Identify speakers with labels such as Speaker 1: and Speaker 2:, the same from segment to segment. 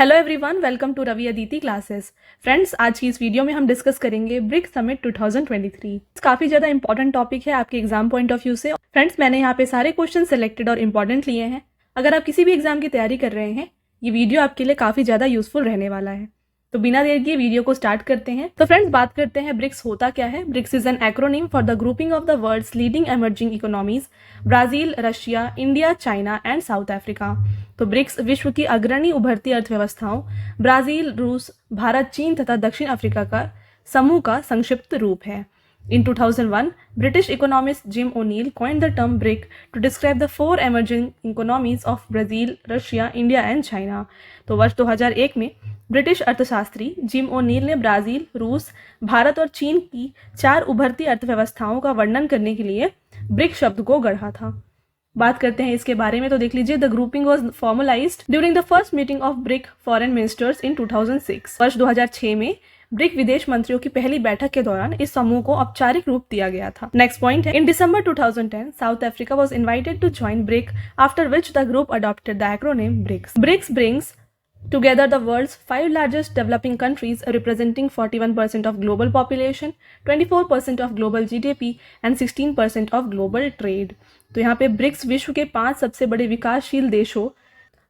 Speaker 1: Hello everyone, welcome to Ravi Aditi classes. Friends, आज की इस वीडियो में हम डिस्कस करेंगे ब्रिक्स समिट 2023। काफ़ी ज़्यादा इंपॉर्टेंट टॉपिक है आपके एग्जाम पॉइंट ऑफ व्यू से। फ्रेंड्स, मैंने यहाँ पे सारे क्वेश्चन सेलेक्टेड और इंपॉर्टेंट लिए हैं। अगर आप किसी भी एग्जाम की तैयारी कर रहे हैं, ये वीडियो आपके लिए काफ़ी ज़्यादा यूजफुल रहने वाला है। तो बिना देर किए वीडियो को स्टार्ट करते हैं। तो फ्रेंड्स, बात करते हैं ब्रिक्स होता क्या है। BRICS is an acronym for the grouping of the world's leading emerging economies Brazil, Russia, India, China and South Africa. तो ब्रिक्स विश्व की अग्रणी उभरती अर्थव्यवस्थाओं ब्राजील, रूस, भारत, चीन तथा दक्षिण अफ्रीका का समूह का संक्षिप्त रूप है। In 2001, British economist Jim O'Neill coined the term BRIC to describe the four emerging economies of Brazil, Russia, India and China. तो वर्ष 2001 में ब्रिटिश अर्थशास्त्री जिम ओनील ने ब्राज़ील, रूस, भारत और चीन की चार उभरती अर्थव्यवस्थाओं का वर्णन करने के लिए ब्रिक शब्द को गढ़ा था। बात करते हैं इसके बारे में, तो देख लीजिए, the grouping was formalised during the first meeting of brick foreign ministers in 2006। वर्ष 2006 में ब्रिक विदेश मंत्रियों की पहली बैठक के दौरान इस समूह को औपचारिक रूप दिया गया था। नेक्स्ट पॉइंट है, in December 2010 South Africa was invited to join BRIC, after which the group adopted the acronym BRICS. BRICS brings together the world's 5 largest developing countries representing 41% of global population, 24% of global GDP and 16% of global trade। तो यहाँ पे BRICS विश्व के 5 सबसे बड़े विकासशील देशों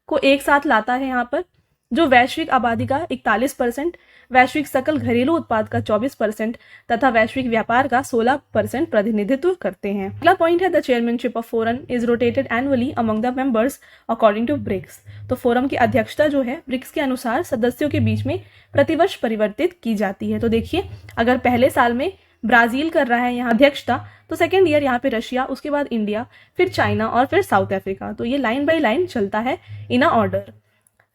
Speaker 1: को एक साथ लाता है यहाँ पर, जो वैश्विक आबादी का 41%, वैश्विक सकल घरेलू उत्पाद का 24% तथा वैश्विक व्यापार का 16% प्रतिनिधित्व करते हैं। अगला पॉइंट है, the chairmanship of forum is rotated annually among the members according to BRICS. तो फोरम की अध्यक्षता जो है ब्रिक्स के अनुसार सदस्यों के बीच में प्रतिवर्ष परिवर्तित की जाती है। तो देखिए, अगर पहले साल में ब्राजील कर रहा है यहाँ अध्यक्षता, तो सेकेंड ईयर यहाँ पे रशिया, उसके बाद इंडिया, फिर चाइना और फिर साउथ अफ्रीका। तो ये लाइन बाय लाइन चलता है इन अ ऑर्डर,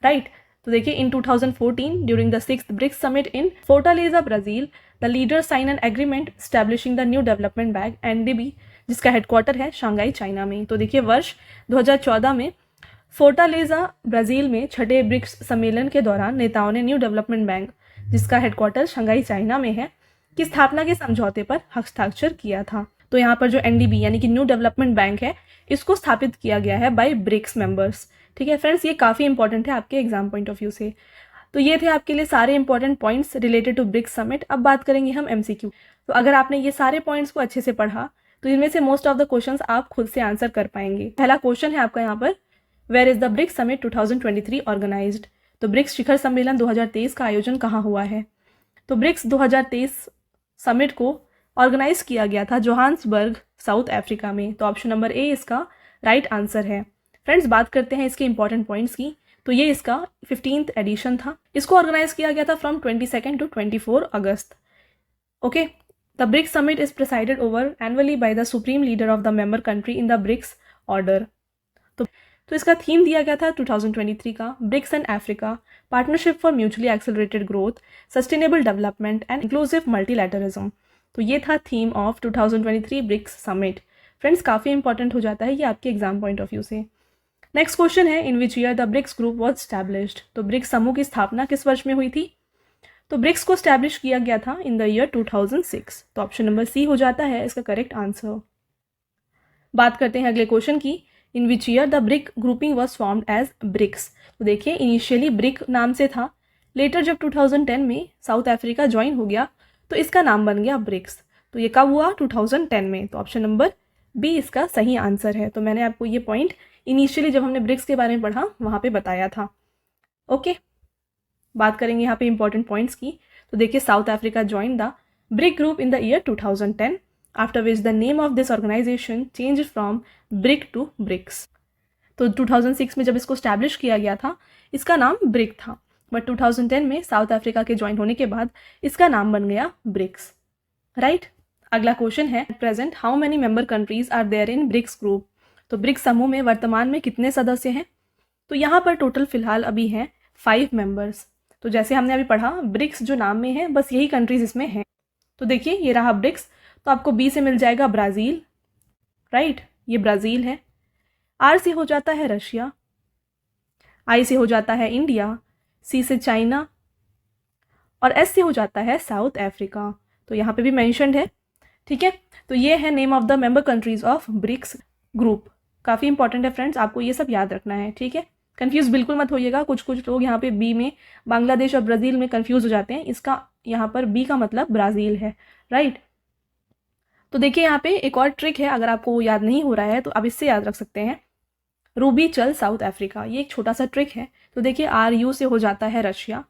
Speaker 1: राइट। तो देखिए, in 2014 during the 6th BRICS summit in Fortaleza Brazil, the leaders sign an agreement establishing the New development Bank NDB, जिसका हेडक्वार्टर है शंघाई, चाइना में। तो देखिए, वर्ष 2014 में फोर्टालेजा ब्राजील में छठे ब्रिक्स सम्मेलन के दौरान नेताओं ने न्यू डेवलपमेंट बैंक, जिसका हेडक्वार्टर शंघाई, चाइना में है, की स्थापना के समझौते पर हस्ताक्षर किया था। तो यहाँ पर जो एनडीबी यानी कि न्यू डेवलपमेंट बैंक है, इसको स्थापित किया गया है बाय ब्रिक्स मेंबर्स। ठीक है फ्रेंड्स, ये काफ़ी इंपॉर्टेंट है आपके एग्जाम पॉइंट ऑफ व्यू से। तो ये थे आपके लिए सारे important points related to BRICS summit. अब बात करेंगे हम एमसीक्यू। तो अगर आपने ये सारे पॉइंट्स को अच्छे से पढ़ा, तो इनमें से मोस्ट ऑफ द क्वेश्चंस आप खुद से आंसर कर पाएंगे। पहला क्वेश्चन है आपका यहाँ पर, where is the BRICS summit 2023 organized. तो ब्रिक्स शिखर सम्मेलन 2023 का आयोजन कहाँ हुआ है। तो ब्रिक्स 2023 समिट को ऑर्गेनाइज किया गया था जोहान्सबर्ग, साउथ अफ्रीका में। तो ऑप्शन नंबर ए इसका राइट आंसर है। फ्रेंड्स, बात करते हैं इसके इंपॉर्टेंट पॉइंट्स की। तो ये इसका 15th एडिशन था। इसको ऑर्गेनाइज किया गया था फ्रॉम 22 to 24 अगस्त। Okay, the BRICS summit is presided over annually by the supreme leader of the member country in the BRICS order. तो इसका थीम दिया गया था 2023 का, BRICS and Africa, partnership for mutually accelerated growth, sustainable development and inclusive multilateralism. तो ये था theme of 2023 BRICS summit. Friends, काफ़ी इंपॉर्टेंट हो जाता है ये आपके एग्जाम पॉइंट ऑफ व्यू से। नेक्स्ट क्वेश्चन है, in which year the BRICS group was established. तो ब्रिक्स समूह की स्थापना किस वर्ष में हुई थी। तो ब्रिक्स को स्टैब्लिश किया गया था इन द ईयर 2006। तो ऑप्शन नंबर सी हो जाता है इसका करेक्ट आंसर। बात करते हैं अगले क्वेश्चन की, in which year the BRIC grouping was formed as BRICS. तो देखिए, इनिशियली ब्रिक नाम से था, लेटर जब 2010 में साउथ अफ्रीका ज्वाइन हो गया तो इसका नाम बन गया ब्रिक्स। तो ये कब हुआ, 2010 में। तो ऑप्शन नंबर बी इसका सही आंसर है। तो मैंने आपको ये पॉइंट इनिशियली जब हमने ब्रिक्स के बारे में पढ़ा वहाँ पे बताया था। ओके, बात करेंगे यहाँ पे इंपॉर्टेंट पॉइंट्स की। तो देखिए, South Africa join the BRIC group in the year 2010, after which the name of this organization change from BRIC to BRICS. तो 2006 में जब इसको स्टैब्लिश किया गया था, इसका नाम ब्रिक था, बट 2010 में साउथ अफ्रीका के ज्वाइन होने के बाद इसका नाम बन गया ब्रिक्स, राइट। अगला क्वेश्चन है, present how many member countries are there in BRICS group. तो ब्रिक्स समूह में वर्तमान में कितने सदस्य हैं। तो यहाँ पर टोटल फिलहाल अभी हैं 5 मेंबर्स। तो जैसे हमने अभी पढ़ा, ब्रिक्स जो नाम में है बस यही कंट्रीज इसमें हैं। तो देखिए, ये रहा ब्रिक्स। तो आपको बी से मिल जाएगा ब्राज़ील, राइट, ये ब्राज़ील है। आर से हो जाता है रशिया, आई से हो जाता है इंडिया, सी से चाइना और एस से हो जाता है साउथ अफ्रीका। तो यहाँ पे भी मेंशन्ड है, ठीक है। तो ये है name of the member countries of BRICS group. काफ़ी इंपॉर्टेंट है फ्रेंड्स, आपको ये सब याद रखना है, ठीक है। कंफ्यूज बिल्कुल मत होइएगा, कुछ कुछ लोग यहाँ पे बी में बांग्लादेश और ब्राज़ील में कंफ्यूज हो जाते हैं। इसका यहाँ पर बी का मतलब ब्राज़ील है, राइट। तो देखिए यहाँ पे एक और ट्रिक है, अगर आपको याद नहीं हो रहा है तो आप इससे याद रख सकते हैं, रूबी चल साउथ अफ्रीका। ये एक छोटा सा ट्रिक है। तो देखिए RU से हो जाता है रशिया,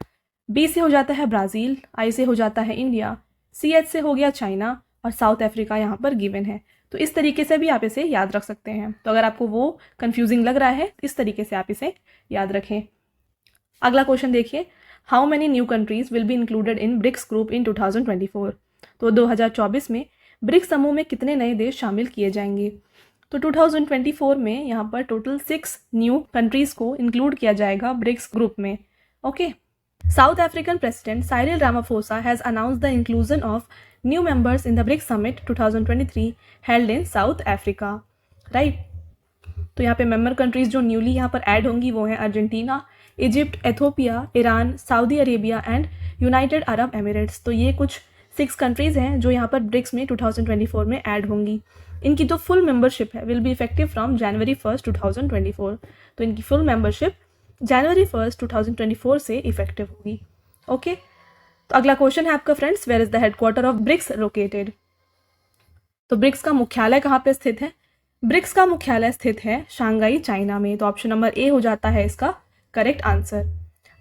Speaker 1: B से हो जाता है ब्राज़ील, I से हो जाता है इंडिया, CH से हो गया चाइना और साउथ अफ्रीका यहाँ पर गिवन है। तो इस तरीके से भी आप इसे याद रख सकते हैं। तो अगर आपको वो कंफ्यूजिंग लग रहा है, इस तरीके से आप इसे याद रखें। अगला क्वेश्चन देखिए, how many new countries will be included in BRICS group in 2024। तो 2024 में ब्रिक्स समूह में कितने नए देश शामिल किए जाएंगे। तो 2024 में यहाँ पर टोटल 6 न्यू कंट्रीज को इंक्लूड किया जाएगा ब्रिक्स ग्रुप में। Okay. South African President Cyril Ramaphosa has announced the inclusion of new members in the BRICS Summit 2023 held in South Africa, right? तो यहाँ पे मेंबर कंट्रीज जो न्यूली यहाँ पर ऐड होंगी वो हैं Argentina, Egypt, Ethiopia, Iran, Saudi Arabia and United Arab Emirates. तो ये कुछ 6 कंट्रीज़ हैं जो यहाँ पर ब्रिक्स में 2024 में ऐड होंगी। इनकी जो फुल मेंबरशिप है will be effective from January 1, 2024। तो इनकी फुल मेंबरशिप जनवरी 1, 2024 से इफेक्टिव होगी। ओके। तो अगला क्वेश्चन है आपका friends, where is the headquarter of BRICS located. तो ब्रिक्स का मुख्यालय कहाँ पे स्थित है। ब्रिक्स का मुख्यालय स्थित है शंघाई चाइना में। तो ऑप्शन नंबर ए हो जाता है इसका करेक्ट आंसर।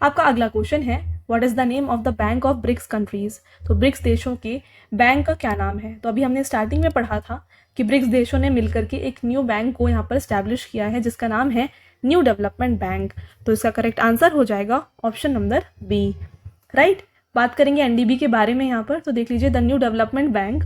Speaker 1: आपका अगला क्वेश्चन है, what is the name of the bank of BRICS countries. तो ब्रिक्स देशों के बैंक का क्या नाम है। तो अभी हमने स्टार्टिंग में पढ़ा था कि ब्रिक्स देशों ने मिलकर के एक न्यू बैंक को यहाँ पर स्टैब्लिश किया है जिसका नाम है न्यू डेवलपमेंट बैंक। तो इसका करेक्ट आंसर हो जाएगा ऑप्शन नंबर बी, राइट। बात करेंगे एनडीबी के बारे में यहाँ पर। तो देख लीजिए, the New development Bank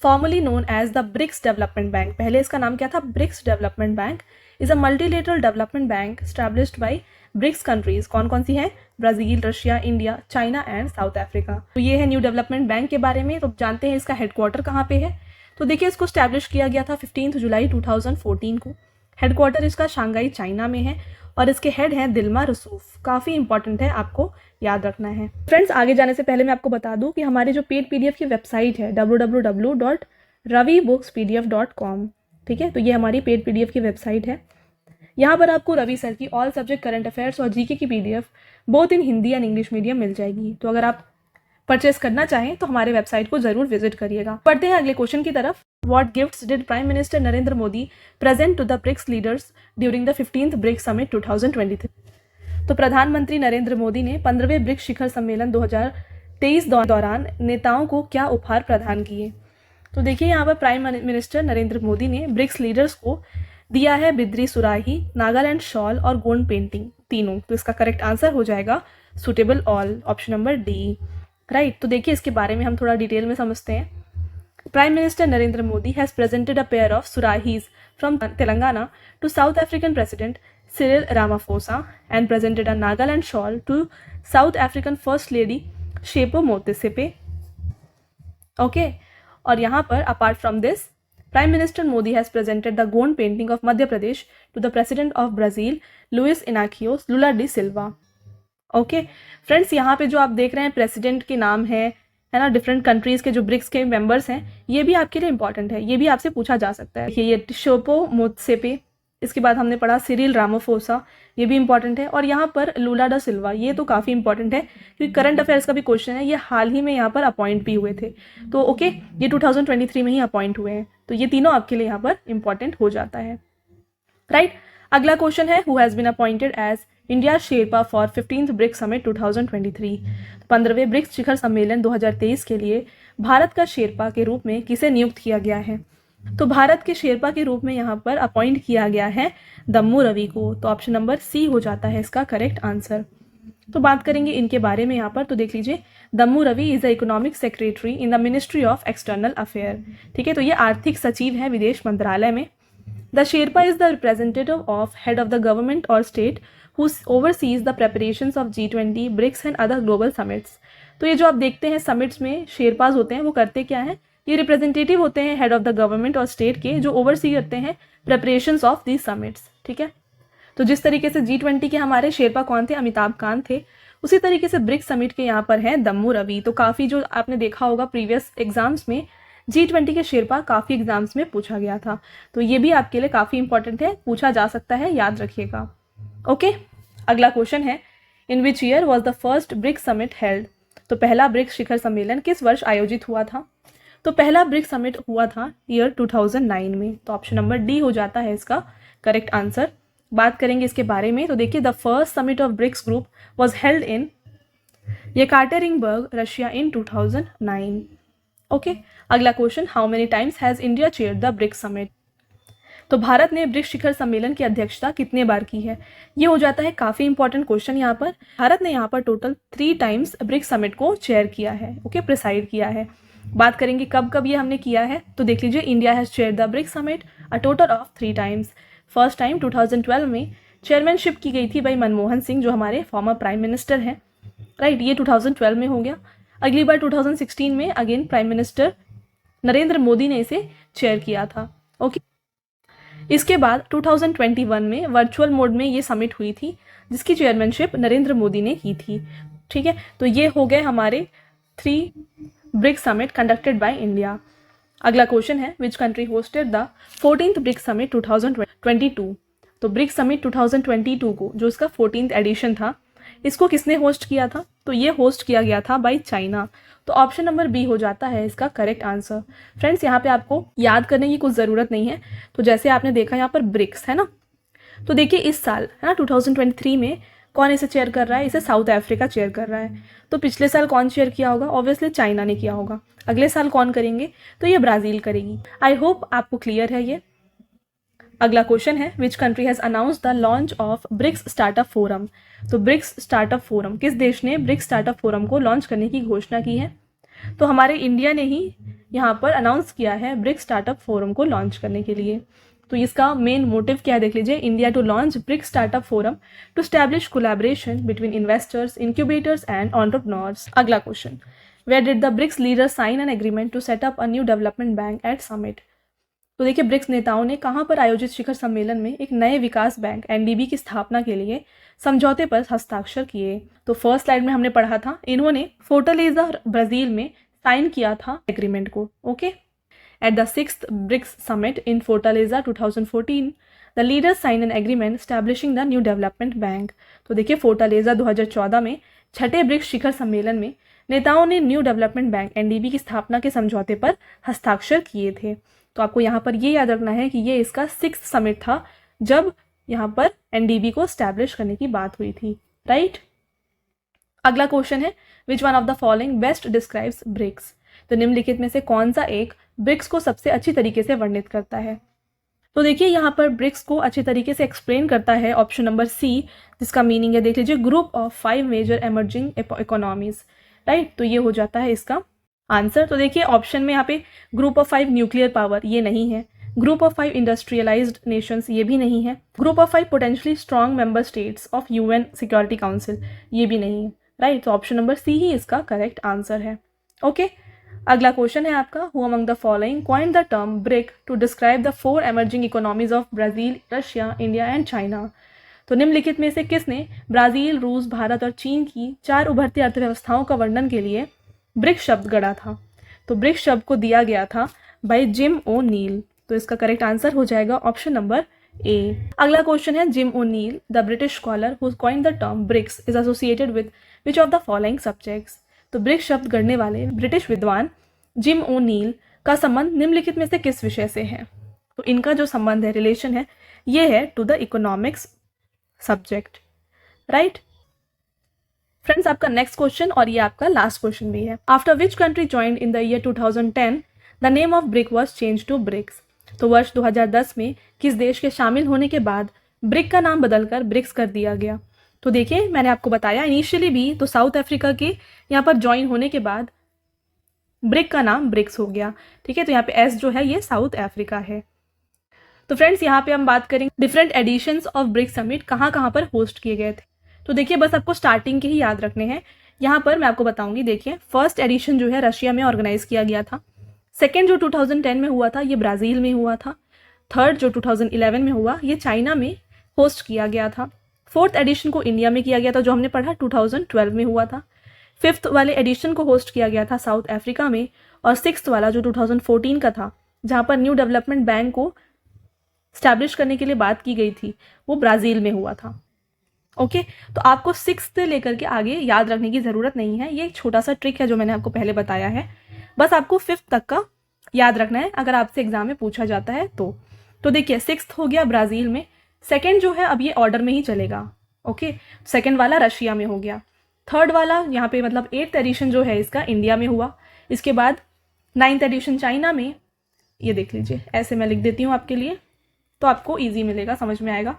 Speaker 1: formally known as the BRICS Development Bank, पहले इसका नाम क्या था, BRICS Development Bank, is a multilateral development bank established by BRICS countries. कौन कौन सी हैं, Brazil, Russia, India, China and South Africa. तो ये है न्यू डेवलपमेंट बैंक के बारे में। तो जानते हैं इसका हेडक्वार्टर कहाँ पे है। तो देखिए, इसको स्टैब्लिश किया गया था 15 जुलाई 2014 को। हेडक्वार्टर इसका शंघाई चाइना में है और इसके हेड हैं दिल्मा रसूफ। काफ़ी इंपॉर्टेंट है, आपको याद रखना है। फ्रेंड्स, आगे जाने से पहले मैं आपको बता दूं कि हमारी जो पेड पीडीएफ की वेबसाइट है www.ravibooks.pdf.com, ठीक है। तो ये हमारी पेड पीडीएफ की वेबसाइट है। यहाँ पर आपको रवि सर की ऑल सब्जेक्ट करंट अफेयर्स और जीके की PDF both in Hindi and English medium मिल जाएगी। तो अगर आप परचेस करना चाहें तो हमारे वेबसाइट को जरूर विजिट करिएगा। पढ़ते हैं अगले क्वेश्चन की तरफ। What gifts did Prime Minister Narendra Modi present to the BRICS leaders during the 15th BRICS Summit 2023? तो प्रधानमंत्री नरेंद्र मोदी ने 15वें ब्रिक्स शिखर सम्मेलन 2023 दौरान नेताओं को क्या उपहार प्रदान किए। तो देखिए, यहाँ पर प्राइम मिनिस्टर नरेंद्र मोदी ने ब्रिक्स लीडर्स को दिया है बिद्री सुराही, नागालैंड शॉल और गोंड पेंटिंग, तीनों। तो इसका करेक्ट आंसर हो जाएगा suitable all, option number D, right. तो देखिए, इसके बारे में हम थोड़ा डिटेल में समझते हैं। Prime Minister Narendra Modi has presented a pair of surahis from Telangana to South African President Cyril Ramaphosa and presented a Nagaland shawl to South African First Lady Shepo Motsepe. Okay, और यहाँ पर apart from this, Prime Minister Modi has presented the Gond painting of Madhya Pradesh to the President of Brazil, Luis Inacio Lula da Silva. Okay friends, यहाँ पे जो आप देख रहे हैं प्रेसिडेंट के नाम है ना, डिफरेंट कंट्रीज के जो ब्रिक्स के मेंबर्स हैं, ये भी आपके लिए इंपॉर्टेंट है, ये भी आपसे पूछा जा सकता है। ये शेपो मोत्सेपे, इसके बाद हमने पढ़ा सिरिल रामाफोसा, ये भी इंपॉर्टेंट है। और यहाँ पर लूला डा सिल्वा, ये तो काफ़ी इंपॉर्टेंट है क्योंकि करंट अफेयर्स का भी क्वेश्चन है। ये हाल ही में यहाँ पर अपॉइंट भी हुए थे। तो ओके, ये 2023 में ही अपॉइंट हुए हैं। तो ये तीनों आपके लिए यहाँ पर इंपॉर्टेंट हो जाता है, राइट। अगला क्वेश्चन है, who has been appointed as India sherpa for 15th BRICS summit 2023। 15वें ब्रिक्स शिखर सम्मेलन 2023 के लिए भारत का शेरपा के रूप में किसे नियुक्त किया गया है। तो भारत के शेरपा के रूप में यहाँ पर अपॉइंट किया गया है दम्मू रवि को। तो ऑप्शन नंबर सी हो जाता है इसका करेक्ट आंसर। तो बात करेंगे इनके बारे में यहाँ पर। तो देख लीजिए, Dammu Ravi is the economic secretary in the ministry of external affair, ठीक है। तो ये आर्थिक सचिव है विदेश मंत्रालय में। The Sherpa is the representative of head of the government और state who oversees the preparations of G20, BRICS and other global summits। तो ये जो आप देखते हैं समिट्स में शेरपाज होते हैं, वो करते क्या है, ये रिप्रेजेंटेटिव होते हैं हेड ऑफ द गवर्नमेंट और स्टेट के, जो ओवरसी करते हैं प्रेपरेशंस ऑफ दी समिट्स, ठीक है। तो जिस तरीके से G20 के हमारे शेरपा कौन थे, अमिताभ कांत थे, उसी तरीके से ब्रिक्स समिट के यहाँ पर हैं दम्मू रवि। तो काफ़ी जो आपने देखा होगा प्रीवियस एग्जाम्स में, G20 के शेरपा काफ़ी एग्जाम्स में पूछा गया था। तो ये भी आपके लिए काफ़ी इंपॉर्टेंट है, पूछा जा सकता है, याद रखिएगा। ओके, अगला क्वेश्चन है, in which year was the first BRICS summit held? तो पहला ब्रिक्स शिखर सम्मेलन किस वर्ष आयोजित हुआ था? तो पहला ब्रिक्स समिट हुआ था ईयर 2009 में। तो ऑप्शन नंबर डी हो जाता है इसका करेक्ट आंसर। बात करेंगे इसके बारे में तो देखिए, the first summit of BRICS group was held in Yekaterinburg, Russia in 2009। Okay, अगला question, how many times has India chaired the BRICS summit? तो भारत ने ब्रिक्स शिखर सम्मेलन की अध्यक्षता कितने बार की है? ये हो जाता है काफ़ी इंपॉर्टेंट क्वेश्चन यहाँ पर। भारत ने यहाँ पर टोटल 3 टाइम्स ब्रिक्स समिट को चेयर किया है, ओके, प्रिसाइड किया है। बात करेंगे कब कब ये हमने किया है, तो देख लीजिए, India has chair the BRICS summit a total of 3 times. First time 2012 में चेयरमैनशिप की गई थी बाई मनमोहन सिंह, जो हमारे फॉर्मर प्राइम मिनिस्टर हैं, राइट, ये 2012 में हो गया। अगली बार 2016 में again prime minister Narendra Modi ने इसे चेयर किया था, ओके। इसके बाद 2021 में वर्चुअल मोड में ये समिट हुई थी, जिसकी चेयरमैनशिप नरेंद्र मोदी ने की थी, ठीक है। तो ये हो गए हमारे 3 BRICS summit conducted by India. अगला क्वेश्चन है, which country hosted the 14th BRICS summit 2022? तो ब्रिक्स समिट 2022 को, जो इसका 14th एडिशन था, इसको किसने होस्ट किया था? तो ये होस्ट किया गया था बाय चाइना। तो ऑप्शन नंबर बी हो जाता है इसका करेक्ट आंसर। फ्रेंड्स, यहाँ पे आपको याद करने की कुछ ज़रूरत नहीं है। तो जैसे आपने देखा यहाँ पर ब्रिक्स है ना, तो देखिए इस साल है ना 2023 में कौन इसे चेयर कर रहा है? इसे साउथ अफ्रीका चेयर कर रहा है। तो पिछले साल कौन चेयर किया होगा? ऑब्वियसली चाइना ने किया होगा। अगले साल कौन करेंगे? तो ये ब्राज़ील करेगी। आई होप आपको क्लियर है ये। अगला क्वेश्चन है, which country has announce the launch of BRICS startup forum? तो ब्रिक्स स्टार्टअप फोरम, किस देश ने ब्रिक्स स्टार्टअप फोरम को लॉन्च करने की घोषणा की है? तो हमारे इंडिया ने ही यहाँ पर अनाउंस किया है ब्रिक्स स्टार्टअप फोरम को लॉन्च करने के लिए। तो इसका मेन मोटिव क्या है देख लीजिए, India to launch BRICS startup forum to establish collaboration between investors, incubators and entrepreneurs. अगला question, where did the BRICS leaders sign an agreement to set up a new development bank at summit? तो देखिए, BRICS नेताओं ने कहाँ पर आयोजित शिखर सम्मेलन में एक नए विकास बैंक एनडीबी की स्थापना के लिए समझौते पर हस्ताक्षर किए? तो फर्स्ट स्लाइड में हमने पढ़ा था, इन्होंने फोर्टालेजा ब्राज़ील में साइन किया था एग्रीमेंट को, okay. At the 6th BRICS summit in Fortaleza 2014 the leaders sign an agreement establishing the New development Bank. तो देखिए, फोर्टालेजा 2014 में छठे ब्रिक्स शिखर सम्मेलन में नेताओं ने न्यू डेवलपमेंट बैंक एनडीबी की स्थापना के समझौते पर हस्ताक्षर किए थे। तो आपको यहाँ पर ये याद रखना है कि ये इसका 6th समिट था जब यहाँ पर एनडीबी को स्टैब्लिश करने की बात हुई थी, राइट। अगला क्वेश्चन है, which one of the following best describes BRICS? तो निम्नलिखित में से कौन सा एक ब्रिक्स को सबसे अच्छी तरीके से वर्णित करता है? तो देखिए, यहाँ पर ब्रिक्स को अच्छी तरीके से एक्सप्लेन करता है ऑप्शन नंबर सी, जिसका मीनिंग है देख लीजिए, group of 5 major emerging economies, right. तो ये हो जाता है इसका आंसर। तो देखिए, ऑप्शन में यहाँ पे ग्रुप ऑफ 5 न्यूक्लियर पावर ये नहीं है, ग्रुप ऑफ 5 इंडस्ट्रियलाइज्ड नेशंस ये भी नहीं है, group of 5 potentially strong member states of UN security council ये भी नहीं है, राइट। तो ऑप्शन नंबर सी ही इसका करेक्ट आंसर है, ओके। अगला क्वेश्चन है आपका, who among the following coined the term BRIC to describe the 4 emerging economies of Brazil, Russia, India and China? तो निम्नलिखित में से किसने ब्राज़ील, रूस, भारत और चीन की 4 उभरती अर्थव्यवस्थाओं का वर्णन के लिए ब्रिक्स शब्द गढ़ा था? तो ब्रिक्स शब्द को दिया गया था बाय जिम ओ नील। तो इसका करेक्ट आंसर हो जाएगा ऑप्शन नंबर ए। अगला क्वेश्चन है, Jim O'Neill the British scholar who coined the term BRICS is associated with which of the following subjects? तो ब्रिक्स शब्द गढ़ने वाले ब्रिटिश विद्वान जिम ओ नील का संबंध निम्नलिखित में से किस विषय से है? तो इनका जो संबंध है, रिलेशन है, ये है to the economics subject, right. Friends, आपका नेक्स्ट क्वेश्चन और ये आपका लास्ट क्वेश्चन भी है, after which country joined in the year 2010 the name of BRIC was change to BRICS? तो वर्ष 2010 में किस देश के शामिल होने के बाद ब्रिक का नाम बदलकर ब्रिक्स कर दिया गया? तो देखिए, मैंने आपको बताया इनिशियली भी तो साउथ अफ्रीका के यहाँ पर ज्वाइन होने के बाद ब्रिक का नाम ब्रिक्स हो गया, ठीक है। तो यहाँ पे एस जो है ये साउथ अफ्रीका है। तो फ्रेंड्स, यहाँ पे हम बात करेंगे different editions of BRICS summit कहाँ कहाँ पर होस्ट किए गए थे। तो देखिए, बस आपको स्टार्टिंग के ही याद रखने हैं। यहाँ पर मैं आपको बताऊंगी, देखिए, फर्स्ट एडिशन जो है रशिया में ऑर्गेनाइज किया गया था, सेकेंड जो 2010 में हुआ था ये ब्राज़ील में हुआ था, थर्ड जो 2011 में हुआ ये चाइना में होस्ट किया गया था, फोर्थ एडिशन को इंडिया में किया गया था जो हमने पढ़ा 2012 में हुआ था, फिफ्थ वाले एडिशन को होस्ट किया गया था साउथ अफ्रीका में, और सिक्स्थ वाला जो 2014 का था जहाँ पर न्यू डेवलपमेंट बैंक को स्टैब्लिश करने के लिए बात की गई थी वो ब्राज़ील में हुआ था, ओके, तो आपको 6th लेकर के आगे याद रखने की ज़रूरत नहीं है। ये एक छोटा सा ट्रिक है जो मैंने आपको पहले बताया है। बस आपको 5th तक का याद रखना है अगर आपसे एग्जाम में पूछा जाता है तो देखिए 6th हो गया ब्राज़ील में, सेकेंड जो है अब ये ऑर्डर में ही चलेगा। ओके, सेकेंड वाला रशिया में हो गया, थर्ड वाला यहाँ पे मतलब 8th एडिशन जो है इसका इंडिया में हुआ। इसके बाद 9th एडिशन चाइना में, ये देख लीजिए ऐसे मैं लिख देती हूँ आपके लिए तो आपको ईजी मिलेगा, समझ में आएगा।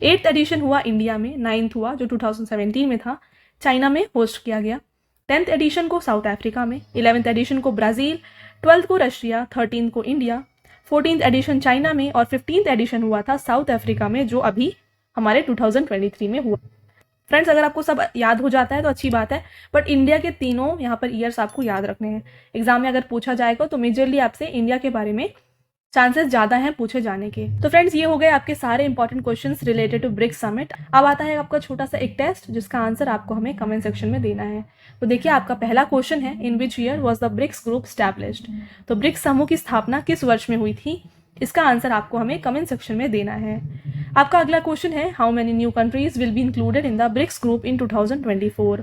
Speaker 1: 8th एडिशन हुआ इंडिया में, 9th हुआ जो 2017 में था चाइना में होस्ट किया गया, 10th एडिशन को साउथ अफ्रीका में, 11th एडिशन को ब्राज़ील, 12th को रशिया, 13th को इंडिया, 14th एडिशन चाइना में और 15th एडिशन हुआ था साउथ अफ्रीका में जो अभी हमारे 2023 में हुआ। फ्रेंड्स अगर आपको सब याद हो जाता है तो अच्छी बात है, बट इंडिया के तीनों यहाँ पर ईयर्स आपको याद रखने हैं। एग्जाम में अगर पूछा जाएगा तो मेजरली आपसे इंडिया के बारे में चांसेस ज़्यादा हैं पूछे जाने के। तो फ्रेंड्स ये हो गए आपके सारे important questions related to BRICS summit. अब आता है आपका छोटा सा एक टेस्ट जिसका आंसर आपको हमें कमेंट सेक्शन में देना है। तो देखिए आपका पहला क्वेश्चन है, in which year was the BRICS group established. तो ब्रिक्स समूह की स्थापना किस वर्ष में हुई थी, इसका आंसर आपको हमें कमेंट सेक्शन में देना है। आपका अगला क्वेश्चन है, how many new countries will be included in the BRICS group in 2024।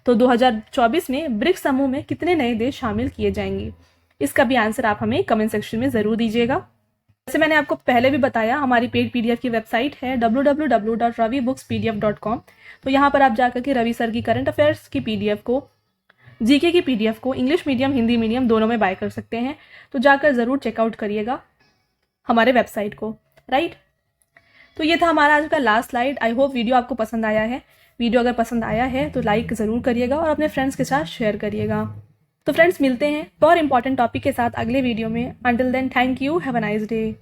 Speaker 1: तो 2024 में ब्रिक्स समूह में कितने नए देश शामिल किए जाएंगे, इसका भी आंसर आप हमें कमेंट सेक्शन में ज़रूर दीजिएगा। जैसे मैंने आपको पहले भी बताया हमारी पेड पीडीएफ की वेबसाइट है www.ravibooks.pdf.com। तो यहाँ पर आप जाकर के रवि सर की करंट अफेयर्स की पीडीएफ को, जीके की पीडीएफ को इंग्लिश मीडियम हिंदी मीडियम दोनों में बाय कर सकते हैं। तो जाकर ज़रूर चेकआउट करिएगा हमारे वेबसाइट को, राइट। तो ये था हमारा आज का last slide. I hope video आपको पसंद आया है। वीडियो अगर पसंद आया है तो लाइक ज़रूर करिएगा और अपने फ्रेंड्स के साथ शेयर करिएगा। तो फ्रेंड्स मिलते हैं और इम्पॉर्टेंट टॉपिक के साथ अगले वीडियो में। Until then thank you, have a nice day.